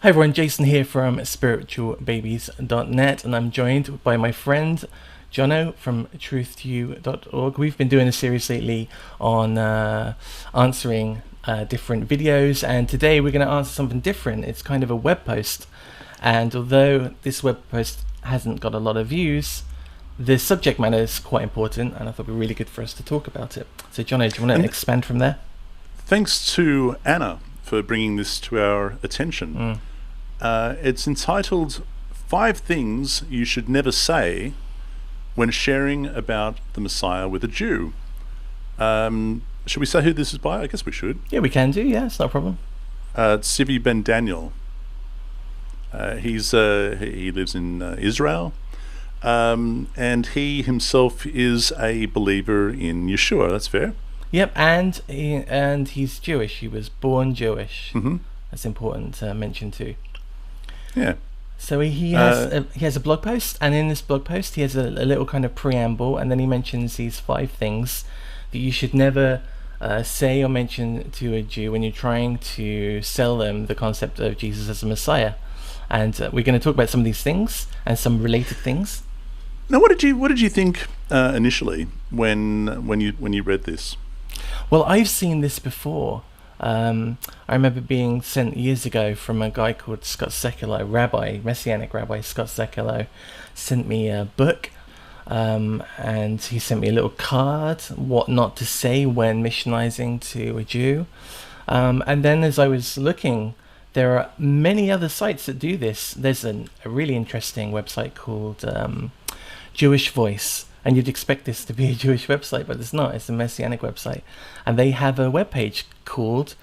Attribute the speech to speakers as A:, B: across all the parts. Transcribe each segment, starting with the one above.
A: Hi everyone, Jason here from spiritualbabies.net, and I'm joined by my friend Jono from truth2u.org. We've been doing a series lately on answering different videos, and today we're going to answer something different. It's kind of a web post, and although this web post hasn't got a lot of views, the subject matter is quite important, and I thought it would be really good for us to talk about it. So Jono, do you want to expand from there?
B: Thanks to Anna for bringing this to our attention. It's entitled 5 Things You Should Never Say When Sharing About the Messiah with a Jew. Should we say who this is by? I guess we should.
A: Yeah, we can do. Yeah, it's not a problem.
B: Tzvi Ben Daniel. He lives in Israel, and he himself is a believer in Yeshua. That's fair.
A: Yep, and he's Jewish. He was born Jewish.
B: Mm-hmm.
A: That's important to mention too.
B: Yeah.
A: So he has a blog post, and in this blog post he has a little kind of preamble, and then he mentions these 5 things that you should never say or mention to a Jew when you're trying to sell them the concept of Jesus as a Messiah. And we're going to talk about some of these things and some related things.
B: Now, what did you think initially when you read this?
A: Well, I've seen this before. I remember being sent years ago from a guy called Scott Sekulow, Messianic Rabbi Scott Sekulow, sent me a book, and he sent me a little card, what not to say when missionizing to a Jew. And then as I was looking, there are many other sites that do this. There's a really interesting website called Jewish Voice. And you'd expect this to be a Jewish website, but it's not. It's a Messianic website. And they have a webpage called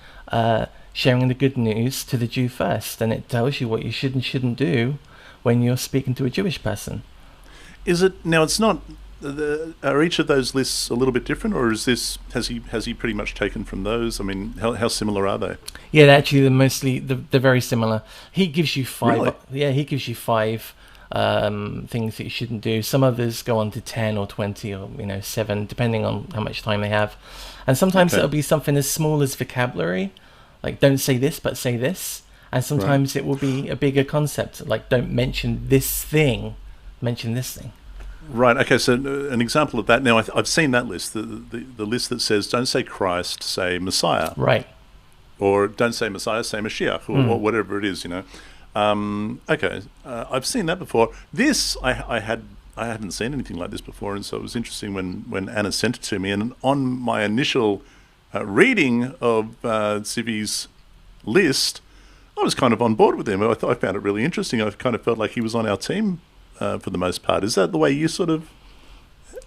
A: Sharing the Good News to the Jew First. And it tells you what you should and shouldn't do when you're speaking to a Jewish person.
B: Is it now? It's not. Are each of those lists a little bit different, or is this has he pretty much taken from those? I mean, how similar are they?
A: Yeah, actually, they're very similar. He gives you 5.
B: Really?
A: Yeah, he gives you 5 things that you shouldn't do. Some others go on to 10 or 20 or 7, depending on how much time they have. And sometimes it'll be something as small as vocabulary, like don't say this but say this. And sometimes it will be a bigger concept, like don't mention this thing, mention this thing.
B: Right. Okay. So an example of that. Now I've seen that list, the list that says don't say Christ, say Messiah.
A: Right.
B: Or don't say Messiah, say Mashiach, or whatever it is. Okay, I've seen that before. This I hadn't seen anything like this before, and so it was interesting when Anna sent it to me. And on my initial reading of Tzvi's list, I was kind of on board with him. I found it really interesting. I kind of felt like he was on our team for the most part. Is that the way you sort of?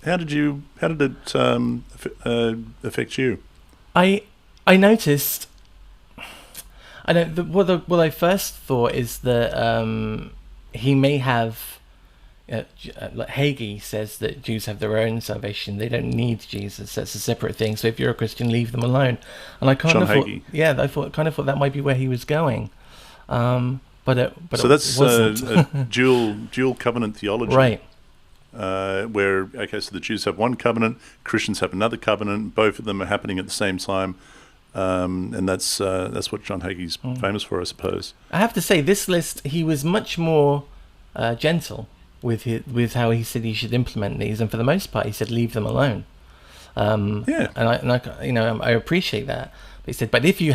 B: How did it affect you?
A: I noticed. I know what I first thought is that he may have, like Hagee says that Jews have their own salvation. They don't need Jesus. That's a separate thing. So if you're a Christian, leave them alone. And I kind of thought, I thought that might be where he was going. But
B: so that's a dual covenant theology,
A: right?
B: Where so the Jews have one covenant, Christians have another covenant. Both of them are happening at the same time. And that's what John Hagee's famous for, I suppose.
A: I have to say, this list, he was much more gentle with how he said he should implement these, and for the most part, he said leave them alone. And I appreciate that. But he said, but if you've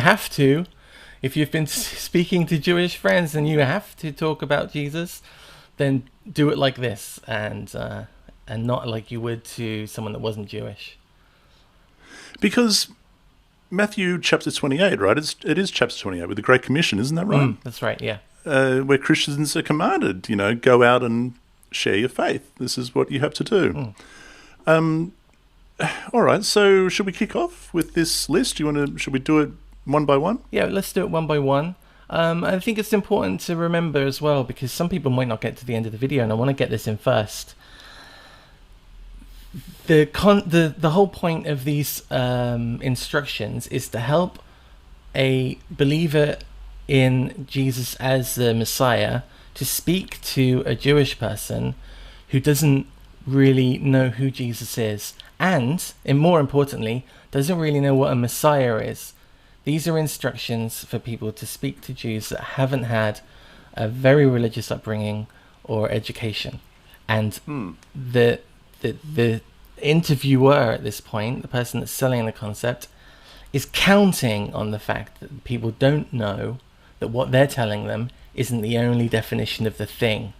A: been speaking to Jewish friends and you have to talk about Jesus, then do it like this, and not like you would to someone that wasn't Jewish.
B: Because Matthew chapter 28, right? It is chapter 28 with the Great Commission, isn't that right?
A: That's right, yeah.
B: Where Christians are commanded, go out and share your faith. This is what you have to do. All right, so should we kick off with this list? Should we do it one by one?
A: Yeah, let's do it one by one. I think it's important to remember as well, because some people might not get to the end of the video, and I want to get this in first. The whole point of these instructions is to help a believer in Jesus as the Messiah to speak to a Jewish person who doesn't really know who Jesus is, and more importantly, doesn't really know what a Messiah is. These are instructions for people to speak to Jews that haven't had a very religious upbringing or education. And the interviewer at this point, the person that's selling the concept, is counting on the fact that people don't know that what they're telling them isn't the only definition of the thing.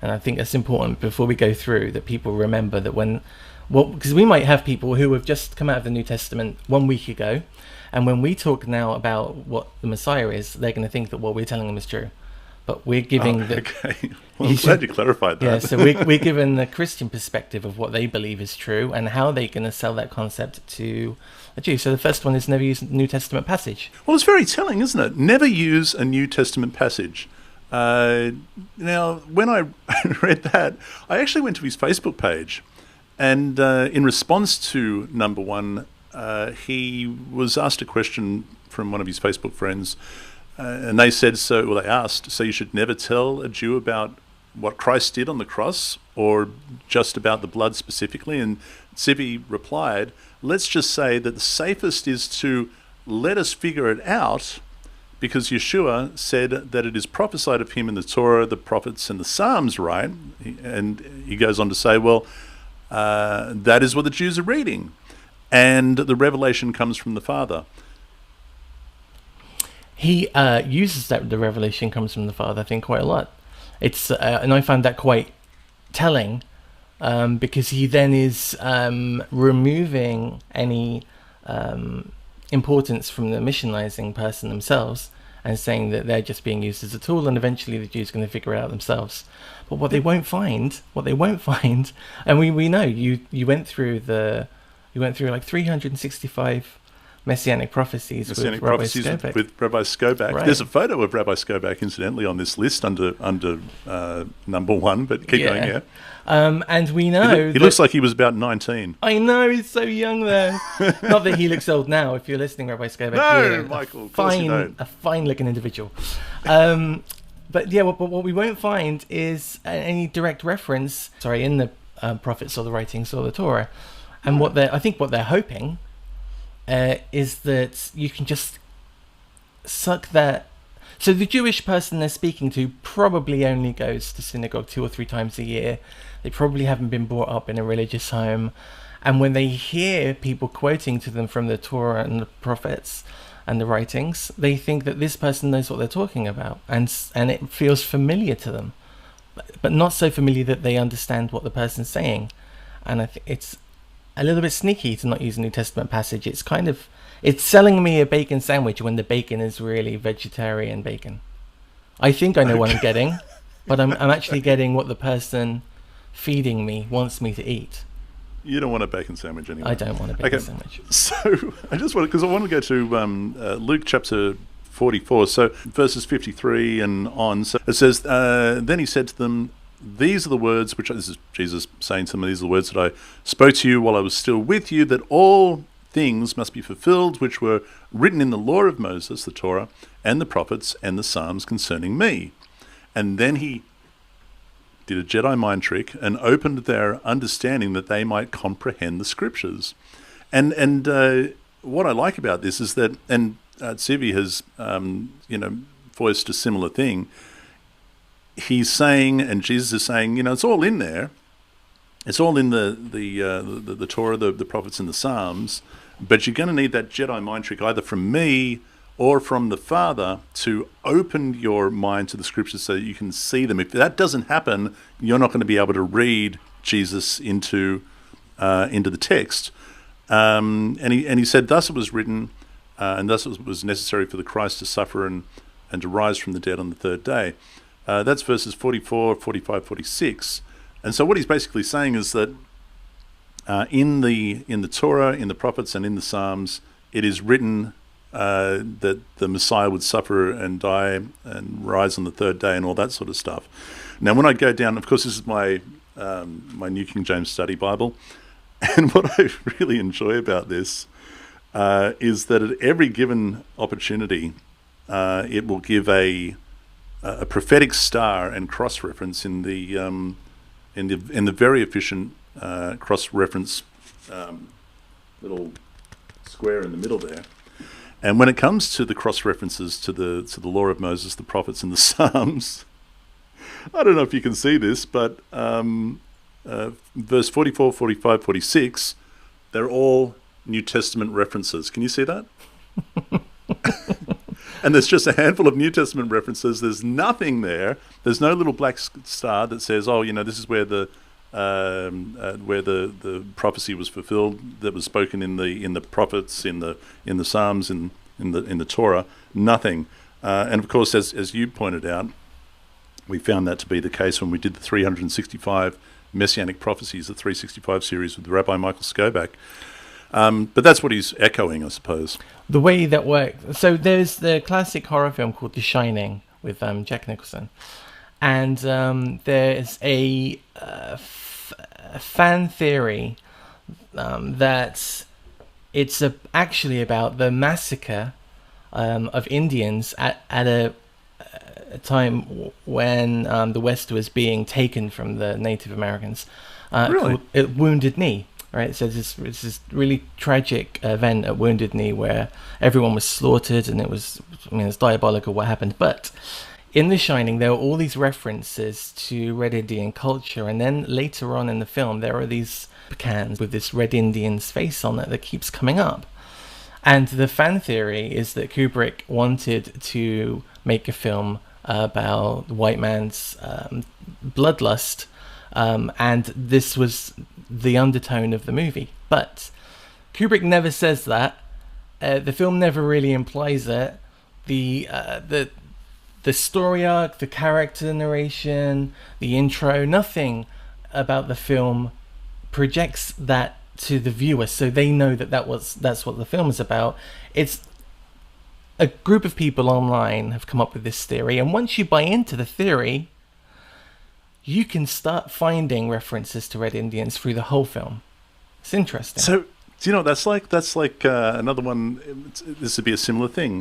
A: And I think that's important before we go through, that people remember that because we might have people who have just come out of the New Testament 1 week ago, and when we talk now about what the Messiah is, they're going to think that what we're telling them is true. But we're giving
B: okay. Well, I'm glad you clarified that.
A: Yeah, so we're given the Christian perspective of what they believe is true and how they're going to sell that concept to a Jew. So the first one is never use a New Testament passage.
B: Well, it's very telling, isn't it? Never use a New Testament passage. Now, when I read that, I actually went to his Facebook page, and in response to number one, he was asked a question from one of his Facebook friends, and they said, they asked, so you should never tell a Jew about what Christ did on the cross, or just about the blood specifically? And Zivi replied, let's just say that the safest is to let us figure it out, because Yeshua said that it is prophesied of him in the Torah, the prophets, and the Psalms, right? And he goes on to say, that is what the Jews are reading, and the revelation comes from the Father.
A: He uses that the revelation comes from the Father, I think, quite a lot. It's and I found that quite telling, because he then is removing any importance from the missionizing person themselves, and saying that they're just being used as a tool, and eventually the Jews are going to figure it out themselves. But what they won't find, and we know you went through like 365 Messianic prophecies with Rabbi
B: Skobach.
A: Right.
B: There's a photo of Rabbi Skobach, incidentally, on this list under number one, but keep going, yeah.
A: And we know...
B: He looks like he was about 19.
A: I know, he's so young there. Not that he looks old now, if you're listening, Rabbi Skobach.
B: No, Michael, of course you don't.
A: A fine-looking individual. But yeah, what we won't find is any direct reference, in the prophets or the writings or the Torah. And I think what they're hoping is that you can just suck that. So the Jewish person they're speaking to probably only goes to synagogue 2 or 3 times a year. They probably haven't been brought up in a religious home. And when they hear people quoting to them from the Torah and the prophets and the writings, they think that this person knows what they're talking about, and it feels familiar to them, but not so familiar that they understand what the person's saying. And I think it's a little bit sneaky to not use a New Testament passage. It's selling me a bacon sandwich when the bacon is really vegetarian bacon. I think I know what I'm getting, but I'm actually getting what the person feeding me wants me to eat.
B: You don't want a bacon sandwich anymore.
A: I don't want a bacon sandwich.
B: So I just want to go to Luke chapter 44, so verses 53 and on. So it says, then he said to them, these are the words which, this is Jesus saying to them, these are the words that I spoke to you while I was still with you, that all things must be fulfilled which were written in the law of Moses, the Torah, and the prophets, and the Psalms concerning me. And then he did a Jedi mind trick and opened their understanding that they might comprehend the scriptures. And what I like about this is that, and Zivi has voiced a similar thing. He's saying, and Jesus is saying, it's all in there. It's all in the Torah, the prophets, and the Psalms. But you're going to need that Jedi mind trick either from me or from the Father to open your mind to the scriptures so that you can see them. If that doesn't happen, you're not going to be able to read Jesus into the text. And he said, thus it was written, and thus it was necessary for the Christ to suffer and to rise from the dead on the third day. That's verses 44, 45, 46. And so what he's basically saying is that in the Torah, in the prophets, and in the Psalms, it is written that the Messiah would suffer and die and rise on the third day and all that sort of stuff. Now, when I go down, of course, this is my New King James Study Bible, and what I really enjoy about this is that at every given opportunity, it will give a prophetic star and cross-reference in the very efficient cross-reference little square in the middle there. And when it comes to the cross references to the law of Moses, the prophets, and the Psalms, I don't know if you can see this, but verse 44, 45, 46, they're all New Testament references. Can you see that? And there's just a handful of New Testament references. There's nothing there. There's no little black star that says, "Oh, this is where the prophecy was fulfilled that was spoken in the prophets, in the Psalms, in the Torah." Nothing. And of course, as you pointed out, we found that to be the case when we did the 365 Messianic Prophecies, the 365 series with Rabbi Michael Skobac. But that's what he's echoing, I suppose.
A: The way that works. So there's the classic horror film called The Shining with Jack Nicholson, and there's a fan theory that it's actually about the massacre of Indians at a time when the West was being taken from the Native Americans.
B: Really?
A: Called Wounded Knee. Right, so it's this really tragic event at Wounded Knee where everyone was slaughtered, and it's diabolical what happened. But in The Shining, there are all these references to Red Indian culture, and then later on in the film, there are these cans with this Red Indian's face on it that keeps coming up. And the fan theory is that Kubrick wanted to make a film about the white man's bloodlust, and this was the undertone of the movie. But Kubrick never says that. The film never really implies it. The story arc, the character narration, the intro, nothing about the film projects that to the viewer, so they know that's what the film is about. It's a group of people online have come up with this theory, and once you buy into the theory, you can start finding references to Red Indians through the whole film. It's interesting.
B: So, do you know, that's like another one. This would be a similar thing.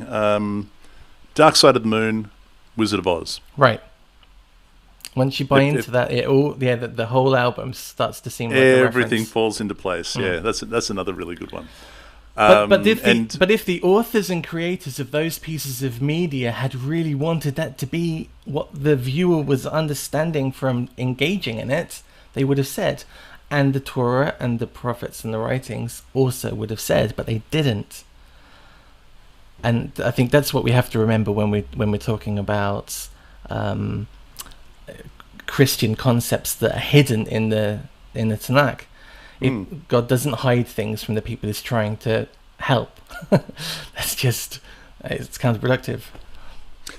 B: Dark Side of the Moon, Wizard of Oz.
A: Right. Once you buy into that, the whole album starts to seem like a reference.
B: Everything falls into place. Yeah, that's another really good one.
A: But if the authors and creators of those pieces of media had really wanted that to be what the viewer was understanding from engaging in it, they would have said. And the Torah and the prophets and the writings also would have said, but they didn't. And I think that's what we have to remember when we're talking about Christian concepts that are hidden in the Tanakh. God doesn't hide things from the people he's trying to help. It's counterproductive.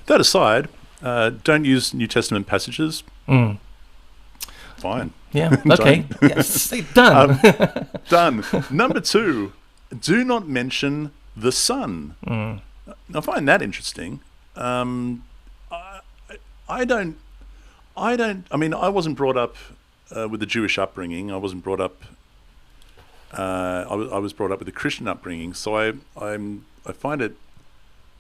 B: That aside, don't use New Testament passages. Fine.
A: Yeah, okay. Yes, done.
B: Done. Number 2, do not mention the sun. I find that interesting. I wasn't brought up with a Jewish upbringing. I wasn't brought up. I was brought up with a Christian upbringing, so I find it.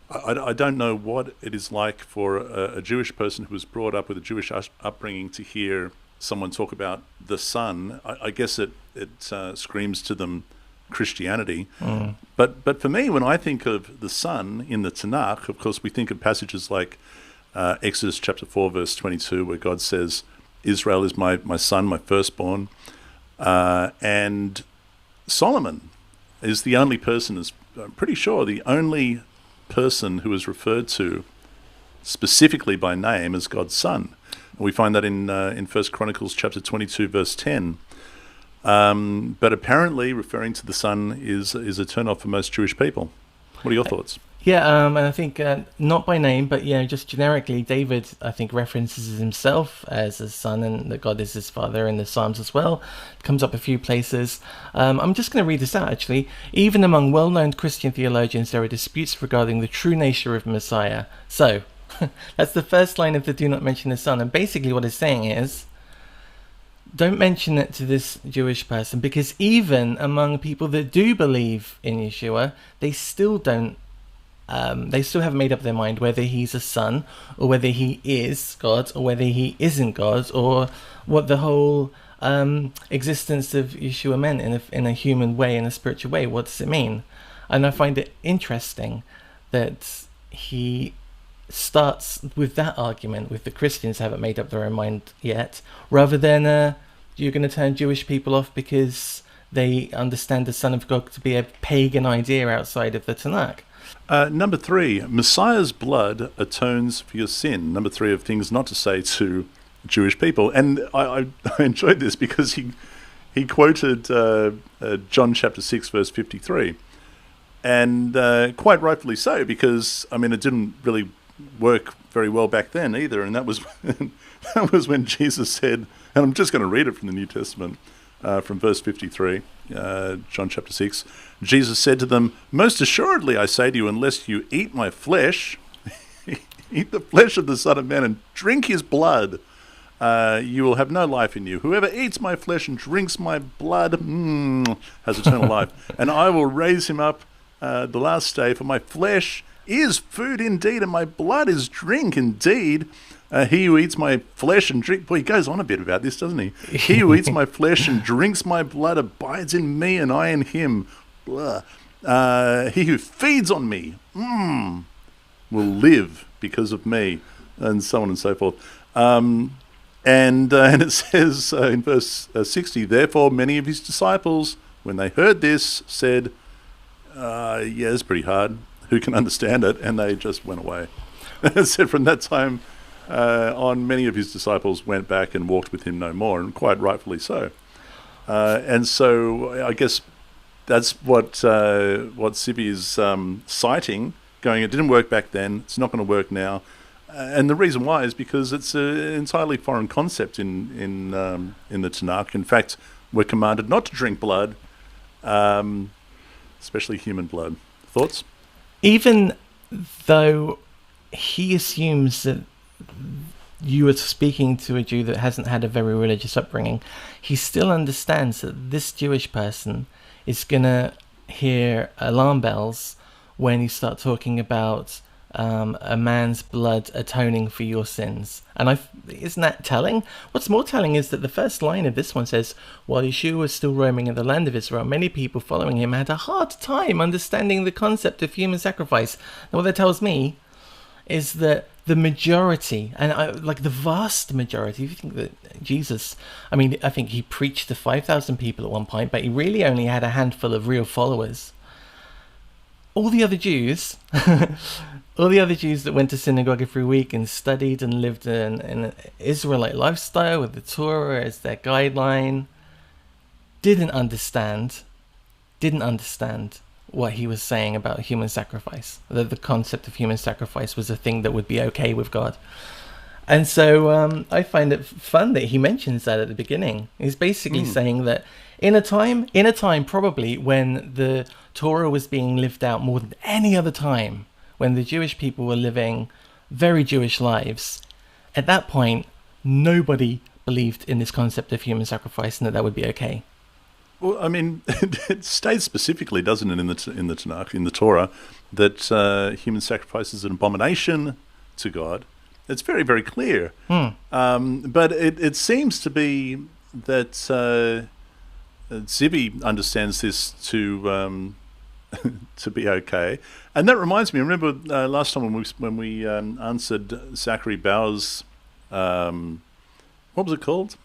B: I don't know what it is like for a Jewish person who was brought up with a Jewish upbringing to hear someone talk about the sun. I guess it screams to them Christianity. But for me, when I think of the sun in the Tanakh, of course, we think of passages like Exodus chapter 4, verse 22, where God says, "Israel is my son, my firstborn," and Solomon is the only person, I'm pretty sure, the only person who is referred to specifically by name as God's son. And we find that in 1 Chronicles chapter 22, verse 10. But apparently referring to the sun is a turn-off for most Jewish people. What are your thoughts?
A: Yeah, and I think not by name, but just generically, David, I think, references himself as his son, and that God is his father in the Psalms as well. It comes up a few places. I'm just going to read this out, actually. Even among well-known Christian theologians, there are disputes regarding the true nature of Messiah. So, that's the first line of the "Do Not Mention the Son," and basically what it's saying is, don't mention it to this Jewish person, because even among people that do believe in Yeshua, they still don't. They still haven't made up their mind whether he's a son, or whether he is God, or whether he isn't God, or what the whole existence of Yeshua meant in a human way, in a spiritual way. What does it mean? And I find it interesting that he starts with that argument with the Christians haven't made up their own mind yet, rather than you're going to turn Jewish people off because they understand the Son of God to be a pagan idea outside of the Tanakh.
B: Number 3, Messiah's blood atones for your sin. Number 3 of things not to say to Jewish people. And I enjoyed this because he quoted John chapter 6, verse 53. And quite rightfully so, because, I mean, it didn't really work very well back then either. And that was when Jesus said, and I'm just going to read it from the New Testament, from verse 53, John chapter 6. Jesus said to them, "Most assuredly I say to you, unless you eat my flesh, eat the flesh of the Son of Man and drink his blood, you will have no life in you. Whoever eats my flesh and drinks my blood has eternal life. And I will raise him up the last day, for my flesh is food indeed, and my blood is drink indeed. He who eats my flesh and drink..." Boy, he goes on a bit about this, doesn't he? "He who eats my flesh and drinks my blood abides in me, and I in him. He who feeds on me will live because of me," and so on and so forth. And it says in verse 60, "Therefore many of his disciples, when they heard this, said, yeah, it's pretty hard. Who can understand it?" And they just went away. It said from that time on, many of his disciples went back and walked with him no more, and quite rightfully so. And so I guess that's what Sibby is citing, going, it didn't work back then, it's not going to work now. And the reason why is because it's an entirely foreign concept in the Tanakh. In fact, we're commanded not to drink blood, especially human blood. Thoughts?
A: Even though he assumes that you are speaking to a Jew that hasn't had a very religious upbringing, he still understands that this Jewish person is going to hear alarm bells when you start talking about a man's blood atoning for your sins. And isn't that telling? What's more telling is that the first line of this one says, "While Yeshua was still roaming in the land of Israel, many people following him had a hard time understanding the concept of human sacrifice." And what that tells me is that the majority, and like the vast majority, if you think that Jesus, I mean, I think he preached to 5,000 people at one point, but he really only had a handful of real followers. All the other Jews, all the other Jews that went to synagogue every week and studied and lived in an Israelite lifestyle with the Torah as their guideline, didn't understand what he was saying about human sacrifice. That the concept of human sacrifice was a thing that would be okay with God. And so I find it fun that he mentions that at the beginning. He's basically saying that in a time probably when the Torah was being lived out more than any other time, when the Jewish people were living very Jewish lives, at that point, nobody believed in this concept of human sacrifice and that would be okay.
B: Well, I mean, it states specifically, doesn't it, in the Tanakh, in the Torah, that human sacrifice is an abomination to God. It's very, very clear. But it seems to be that Zibi understands this to be okay. And that reminds me, I remember last time when we answered Zachary Bauer's, what was it called?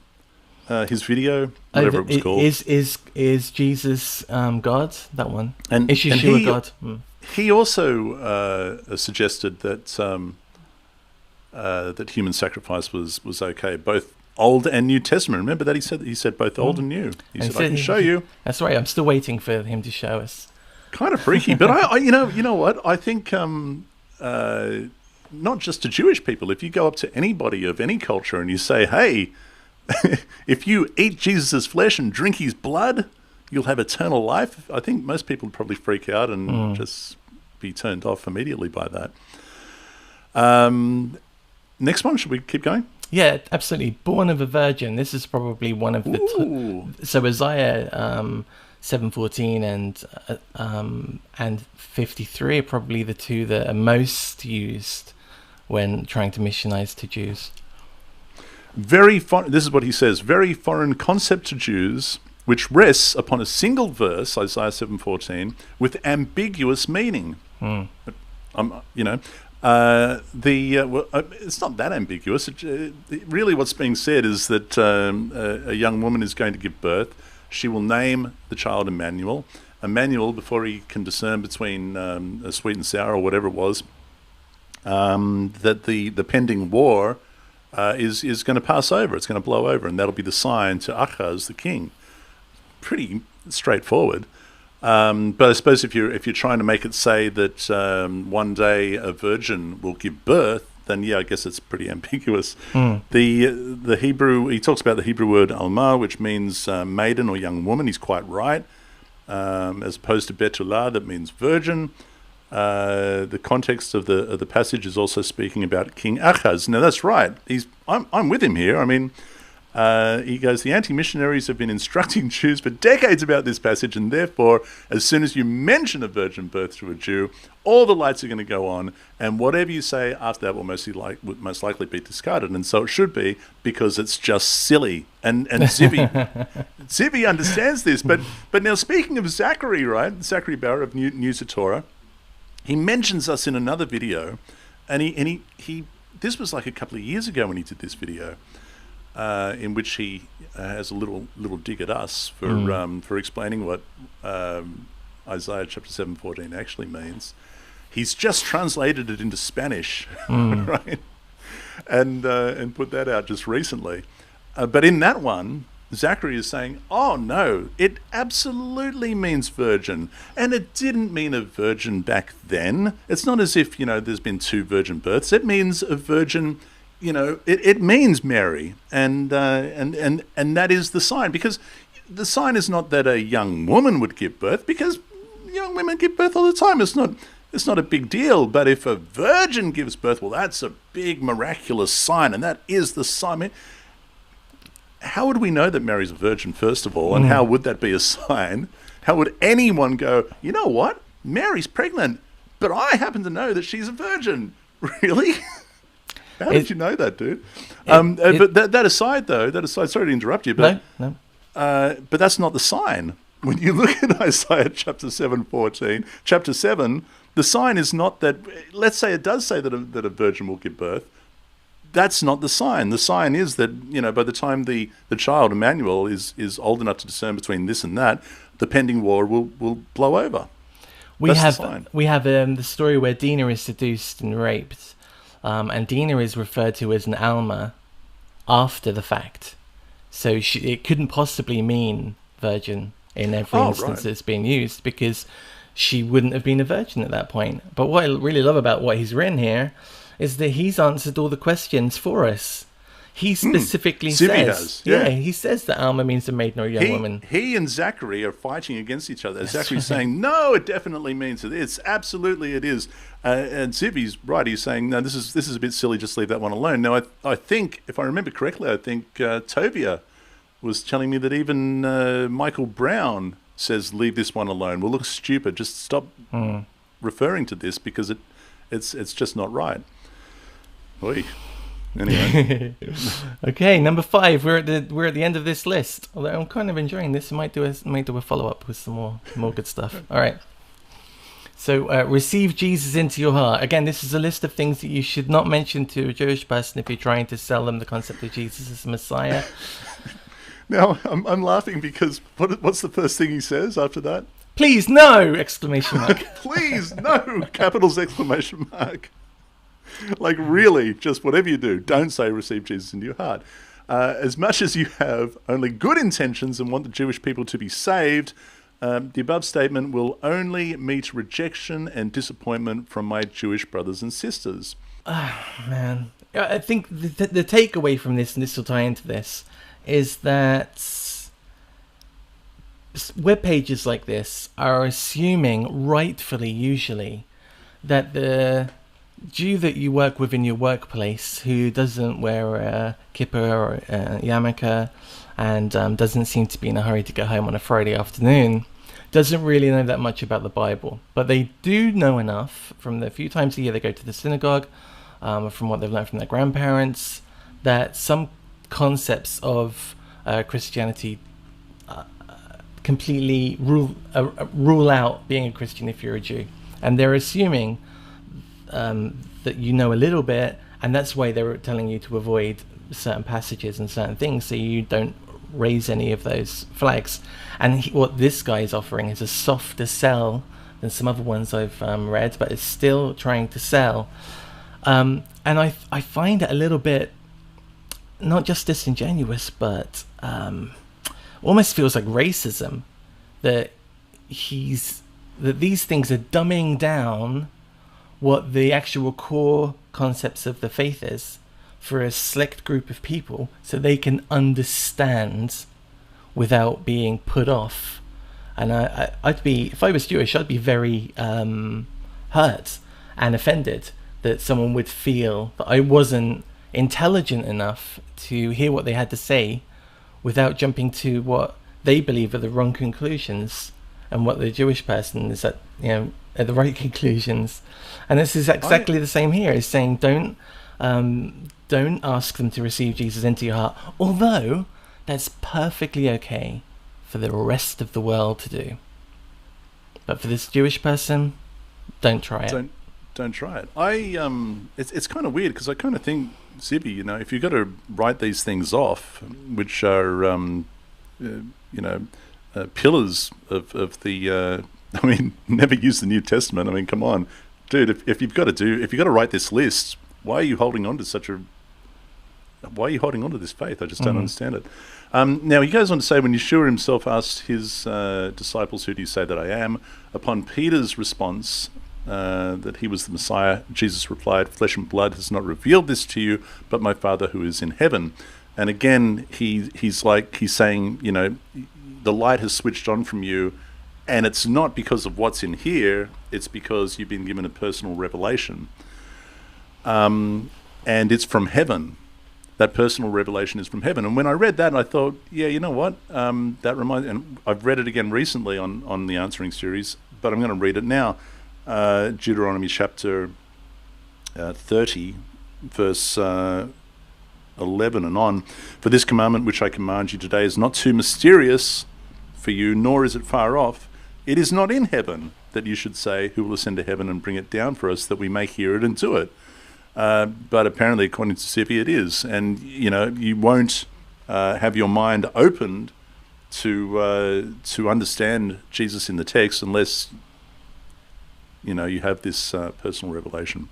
B: His video, whatever it was called.
A: Is Jesus God? That one. Is Yeshua God?
B: He also suggested that that human sacrifice was okay, both Old and New Testament. Remember that he said both Old and New. He said, "I can show you."
A: That's right. I'm still waiting for him to show us.
B: Kind of freaky, but I you know what? I think not just to Jewish people. If you go up to anybody of any culture and you say, "Hey, if you eat Jesus' flesh and drink his blood, you'll have eternal life," I think most people would probably freak out and just be turned off immediately by that. Next one, should we keep going?
A: Yeah, absolutely. Born of a virgin. This is probably one of the... So Isaiah 7:14 and 53 are probably the two that are most used when trying to missionize to Jews.
B: This is what he says: "Very foreign concept to Jews, which rests upon a single verse, Isaiah 7:14, with ambiguous meaning. You know, it's not that ambiguous. Really, what's being said is that a young woman is going to give birth. She will name the child Emmanuel. Emmanuel, before he can discern between sweet and sour or whatever it was, that the pending war is going to pass over. It's going to blow over, and that'll be the sign to Ahaz, the king. Pretty straightforward. But I suppose if you're trying to make it say that one day a virgin will give birth, then yeah, I guess it's pretty ambiguous. The Hebrew, he talks about the Hebrew word alma, which means maiden or young woman. He's quite right, as opposed to betulah, that means virgin. The context of the passage is also speaking about King Ahaz. Now that's right. I'm with him here. I mean, he goes, the anti-missionaries have been instructing Jews for decades about this passage, and therefore, as soon as you mention a virgin birth to a Jew, all the lights are going to go on, and whatever you say after that will most likely be discarded. And so it should be, because it's just silly. And Zivi understands this. But now, speaking of Zachary, right, Zachary Barrett of News of Torah, he mentions us in another video, and he this was like a couple of years ago when he did this video. In which he has a little dig at us for explaining what Isaiah chapter 7:14 actually means. He's just translated it into Spanish, right? And put that out just recently. But in that one, Zachary is saying, "Oh no, it absolutely means virgin, and it didn't mean a virgin back then. It's not as if there's been two virgin births. It means a virgin." It means Mary, and that is the sign, because the sign is not that a young woman would give birth, because young women give birth all the time. It's not a big deal. But if a virgin gives birth, well, that's a big miraculous sign, and that is the sign. I mean, how would we know that Mary's a virgin, first of all, and how would that be a sign? How would anyone go, you know what, Mary's pregnant, but I happen to know that she's a virgin? Really? How did you know that, dude? But that aside, sorry to interrupt you, but
A: no.
B: But that's not the sign. When you look at Isaiah chapter 7:14, chapter 7, the sign is not that. Let's say it does say that a virgin will give birth. That's not the sign. The sign is that by the time the child Emmanuel is old enough to discern between this and that, the pending war will blow over.
A: We have the story where Dinah is seduced and raped. And Dinah is referred to as an Alma after the fact. So it couldn't possibly mean virgin in every instance that's being used, because she wouldn't have been a virgin at that point. But what I really love about what he's written here is that he's answered all the questions for us. He specifically says, he says that Alma means a maiden or a young woman.
B: He and Zachary are fighting against each other. Zachary's saying, no, it definitely means it. It's absolutely it is. And Zivi's right. He's saying, no, this is a bit silly. Just leave that one alone. Now, I think, if I remember correctly, I think Tovia was telling me that even Michael Brown says, leave this one alone. We'll look stupid. Just stop referring to this, because it's just not right. Oy. Anyway.
A: Okay, number 5. We're at the end of this list. Although I'm kind of enjoying this, I might do a follow up with some more good stuff. All right. So receive Jesus into your heart. Again, this is a list of things that you should not mention to a Jewish person if you're trying to sell them the concept of Jesus as Messiah.
B: Now I'm laughing because what's the first thing he says after that?
A: Please no! Exclamation mark.
B: Please no! Capitals exclamation mark. Like, really, just whatever you do, don't say receive Jesus into your heart. As much as you have only good intentions and want the Jewish people to be saved, the above statement will only meet rejection and disappointment from my Jewish brothers and sisters.
A: Man. I think the takeaway from this, and this will tie into this, is that web pages like this are assuming, rightfully usually, that the Jew that you work with in your workplace who doesn't wear a kippah or a yarmulke and doesn't seem to be in a hurry to go home on a Friday afternoon doesn't really know that much about the Bible. But they do know enough from the few times a year they go to the synagogue, from what they've learned from their grandparents, that some concepts of Christianity completely rule out being a Christian if you're a Jew, and they're assuming that you know a little bit, and that's why they're telling you to avoid certain passages and certain things, so you don't raise any of those flags. And what this guy is offering is a softer sell than some other ones I've read, but it's still trying to sell. And I find it a little bit not just disingenuous, but almost feels like racism, that these things are dumbing down what the actual core concepts of the faith is for a select group of people, so they can understand without being put off. And I'd be, if I was Jewish, I'd be very hurt and offended that someone would feel that I wasn't intelligent enough to hear what they had to say without jumping to what they believe are the wrong conclusions, and what the Jewish person is at the right conclusions. And this is exactly the same here. It's saying don't ask them to receive Jesus into your heart, although that's perfectly okay for the rest of the world to do. But for this Jewish person, don't try it.
B: Don't try it. It's kind of weird, because I kind of think, Zippy, if you've got to write these things off, which are pillars of the never use the New Testament. I mean, come on, dude. If you've got to write this list, why are you holding on to this faith? I just don't understand it. Now he goes on to say, when Yeshua himself asked his disciples, "Who do you say that I am?" Upon Peter's response that he was the Messiah, Jesus replied, "Flesh and blood has not revealed this to you, but my Father who is in heaven." And again, he's saying, the light has switched on from you, and it's not because of what's in here, it's because you've been given a personal revelation. And it's from heaven. That personal revelation is from heaven. And when I read that, I thought, yeah, you know what? That reminds, and I've read it again recently on the Answering series, but I'm going to read it now. Deuteronomy chapter 30, verse 11 and on. "For this commandment which I command you today is not too mysterious for you, nor is it far off. It is not in heaven, that you should say, who will ascend to heaven and bring it down for us, that we may hear it and do it." But apparently, according to Sippy, it is. And, you won't have your mind opened to understand Jesus in the text unless, you have this personal revelation.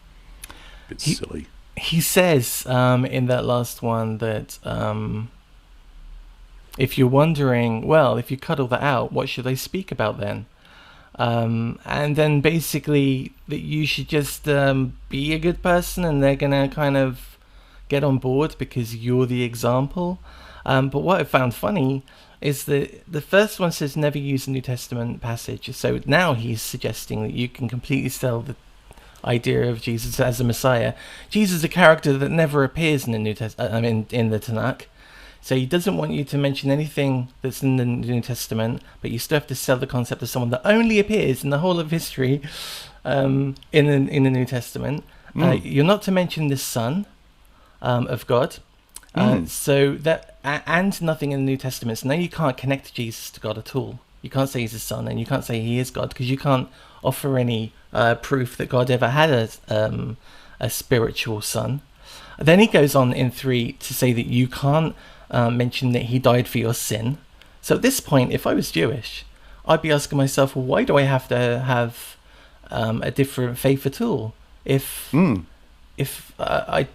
B: A bit silly.
A: He says in that last one that if you're wondering, well, if you cut all that out, what should I speak about then? And then basically that you should just be a good person, and they're going to kind of get on board because you're the example. But what I found funny is that the first one says never use a New Testament passage. So now he's suggesting that you can completely sell the idea of Jesus as a Messiah. Jesus is a character that never appears in the in the Tanakh. So he doesn't want you to mention anything that's in the New Testament, but you still have to sell the concept of someone that only appears in the whole of history in the New Testament. You're not to mention the Son of God. So that and nothing in the New Testament. So now you can't connect Jesus to God at all. You can't say he's his son, and you can't say he is God, because you can't offer any proof that God ever had a spiritual son. Then he goes on in 3 to say that you can't mention that he died for your sin. So at this point, if I was Jewish, I'd be asking myself, well, why do I have to have a different faith at all? If I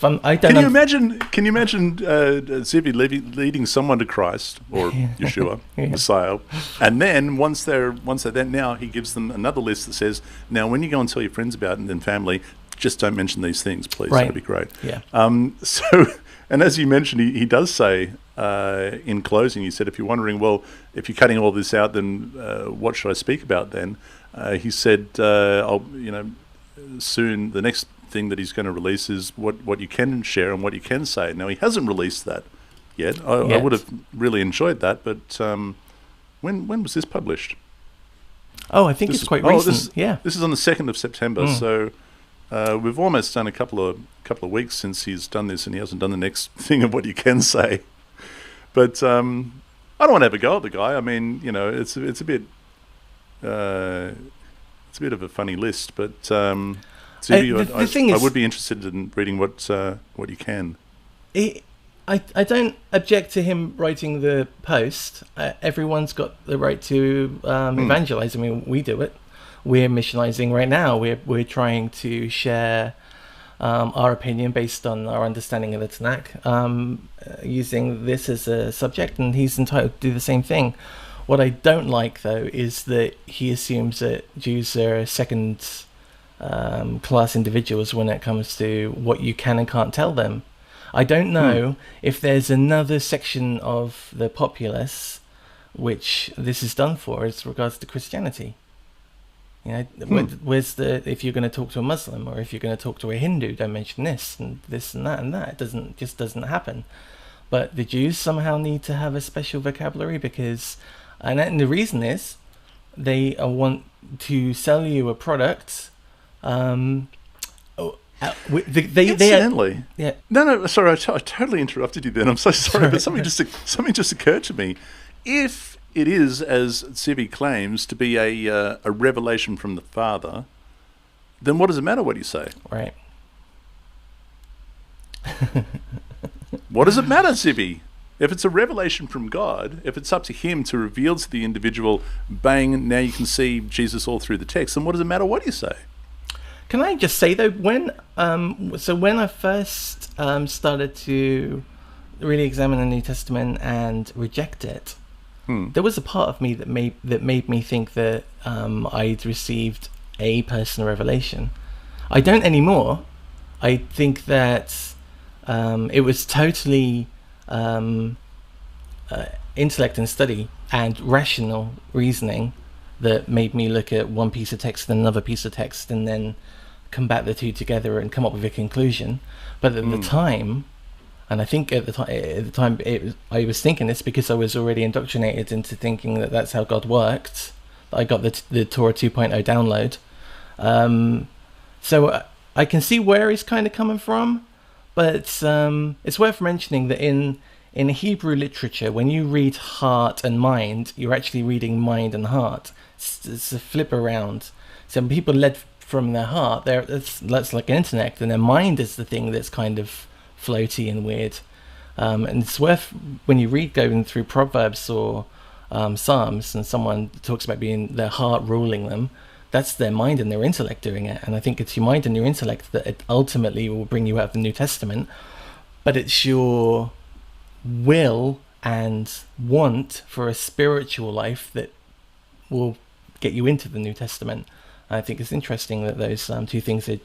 A: don't.
B: Can you imagine Zippy leading someone to Christ or Yeshua, Messiah, and then once they're there, now he gives them another list that says, now when you go and tell your friends about it and family, just don't mention these things, please.
A: Right.
B: That'd be great.
A: Yeah.
B: So, and as you mentioned, he does say in closing, he said, if you're wondering, well, if you're cutting all this out, then what should I speak about then? He said, soon the next thing that he's going to release is what you can share and what you can say. Now, he hasn't released that yet. I would have really enjoyed that, but when was this published?
A: Oh, I think it's quite recent.
B: This is on the 2nd of September, so we've almost done a couple of weeks since he's done this, and he hasn't done the next thing of what you can say. But I I don't want to have a go at the guy. I mean, you know, it's a bit it's a bit of a funny list, but
A: the thing
B: I
A: is,
B: would be interested in reading what you can.
A: I don't object to him writing the post. Everyone's got the right to evangelize. I mean, we do it. We're missionizing right now. We're trying to share our opinion based on our understanding of the Tanakh, using this as a subject, and he's entitled to do the same thing. What I don't like, though, is that he assumes that Jews are second class individuals when it comes to what you can and can't tell them. I don't know if there's another section of the populace which this is done for as regards to Christianity. You know, where's if you're going to talk to a Muslim or if you're going to talk to a Hindu, don't mention this and that and that. It doesn't happen. But the Jews somehow need to have a special vocabulary because, and the reason is, they want to sell you a product.
B: Incidentally,
A: yeah.
B: No, sorry, I totally interrupted you then. I'm so sorry, but something just occurred to me. If it is, as Zivi claims, to be a revelation from the Father, then what does it matter what you say?
A: Right.
B: What does it matter, Zivi? If it's a revelation from God, if it's up to him to reveal to the individual, bang, now you can see Jesus all through the text, then what does it matter what you say?
A: Can I just say, though, when I first started to really examine the New Testament and reject it, there was a part of me that made me think that I'd received a personal revelation. I don't anymore. I think that it was totally intellect and study and rational reasoning that made me look at one piece of text and another piece of text and then combat the two together and come up with a conclusion. But at the time, and I think at the time I was thinking this because I was already indoctrinated into thinking that that's how God worked. I got the Torah 2.0 download. So I can see where he's kind of coming from, but it's worth mentioning that in Hebrew literature, when you read heart and mind, you're actually reading mind and heart. It's a flip around. So when people led from their heart, that's like an intellect, and their mind is the thing that's kind of floaty and weird. And it's worth, when you read going through Proverbs or Psalms, and someone talks about being their heart ruling them, that's their mind and their intellect doing it. And I think it's your mind and your intellect that it ultimately will bring you out of the New Testament, but it's your will and want for a spiritual life that will get you into the New Testament. I think it's interesting that those two things are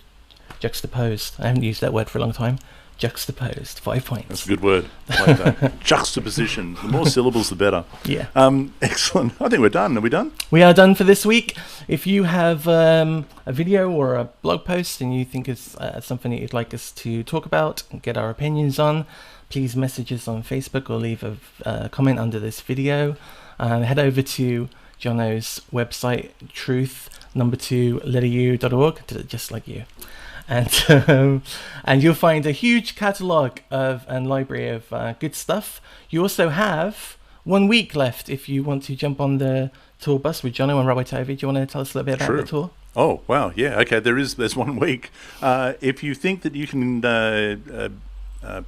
A: juxtaposed. I haven't used that word for a long time. Juxtaposed. 5 points.
B: That's a good word. I like that. Juxtaposition. The more syllables, the better.
A: Yeah.
B: Excellent. I think we're done. Are we done?
A: We are done for this week. If you have a video or a blog post and you think it's something that you'd like us to talk about and get our opinions on, please message us on Facebook or leave a comment under this video. Head over to Jono's website, truth2u.org, just like you. And you'll find a huge catalogue and library of good stuff. You also have 1 week left if you want to jump on the tour bus with Jono and Rabbi Tovi. Do you want to tell us a little bit about the tour?
B: Oh, wow. Yeah, okay. There's 1 week. If you think that you can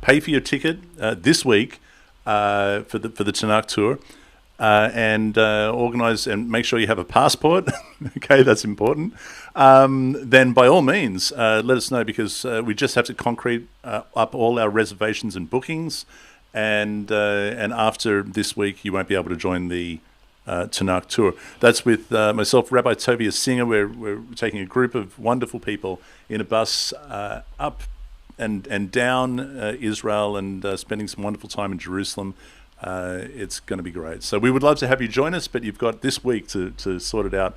B: pay for your ticket this week for the Tanakh tour, and organise and make sure you have a passport. Okay, that's important. Then by all means, let us know, because we just have to concrete up all our reservations and bookings, and after this week, you won't be able to join the Tanakh tour. That's with myself, Rabbi Tovi, a singer. We're taking a group of wonderful people in a bus up and down Israel, and spending some wonderful time in Jerusalem. It's going to be great. So we would love to have you join us, but you've got this week to sort it out.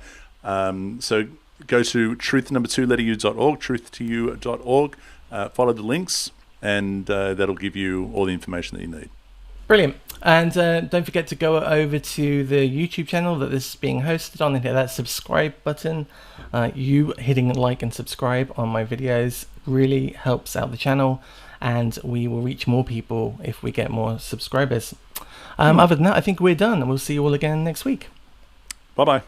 B: So go to truth2u.org, truth2u.org, follow the links, and that'll give you all the information that you need.
A: Brilliant. And don't forget to go over to the YouTube channel that this is being hosted on and hit that subscribe button. You hitting like and subscribe on my videos really helps out the channel. and we will reach more people if we get more subscribers. Other than that, I think we're done, and we'll see you all again next week.
B: Bye-bye.